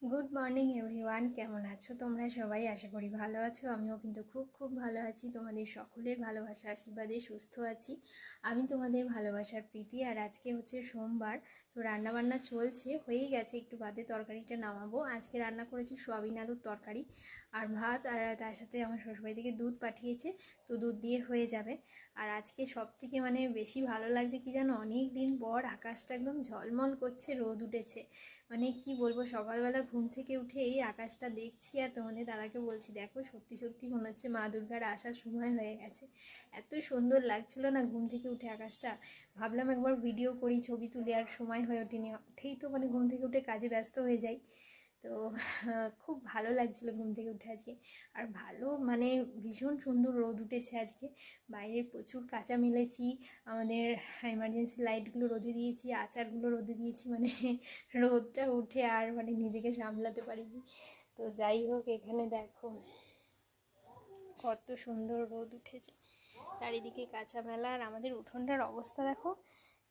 Good morning everyone, কেমন আছো তোমরা সবাই? আশা করি ভালো আছো। আমিও কিন্তু খুব খুব ভালো আছি। তোমাদের সকলের ভালোবাসা আশীর্বাদে সুস্থ আছি। আমি তোমাদের ভালোবাসার প্রীতি। আর আজকে হচ্ছে সোমবার, তো রান্নাবান্না চলছে, হয়েই গেছে, একটু বাদে তরকারিটা নামাবো। আজকে রান্না করেছি সোয়াবিন আলুর তরকারি আর ভাত, আর তার সাথে আমার শ্বশুরবাড়ি থেকে দুধ পাঠিয়েছে, তো দুধ দিয়ে হয়ে যাবে। আর আজকে সব থেকে বেশি ভালো লাগছে কি জানো, অনেক দিন পর আকাশটা একদম ঝলমল করছে, রোদ উঠেছে। কি বলবো, সকালবেলা ঘুম থেকে উঠে এই আকাশটা দেখছি আর তোমাদের দাদাকে বলছি, দেখো সত্যি সত্যি মনে হচ্ছে মা দুর্গার আসার সময় হয়ে গেছে। এত সুন্দর লাগছিল না ঘুম থেকে উঠে আকাশটা। ভাবলাম একবার ভিডিও করি, ছবি তুলি, আর সময় হয়ে ওঠেনি। উঠেই তো ঘুম থেকে উঠে কাজে ব্যস্ত হয়ে যাই। তো খুব ভালো লাগছিল ঘুম থেকে উঠে আজকে। আর ভালো ভীষণ সুন্দর রোদ উঠেছে আজকে। বাইরে প্রচুর কাঁচা মেলেছি, আমাদের এমার্জেন্সি লাইটগুলো রোদে দিয়েছি, আচারগুলো রোদে দিয়েছি, রোদটা উঠে আর নিজেকে সামলাতে পারিনি। তো যাই হোক, এখানে দেখো কত সুন্দর রোদ উঠেছে, চারিদিকে কাঁচা মেলা। আর আমাদের উঠোনটার অবস্থা দেখো,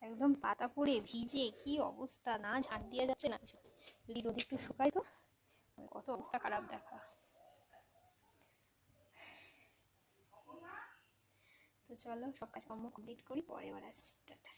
একদম পাতা পড়ে ভিজে কি অবস্থা, না ঝাঁট দেওয়া যাচ্ছে না কিছু। যদি রোদ একটু শুকায় তো, কত অবস্থা খারাপ দেখা। তো চলো সব কাজকর্ম কমপ্লিট করি, পরে আবার আসছি, টাটা।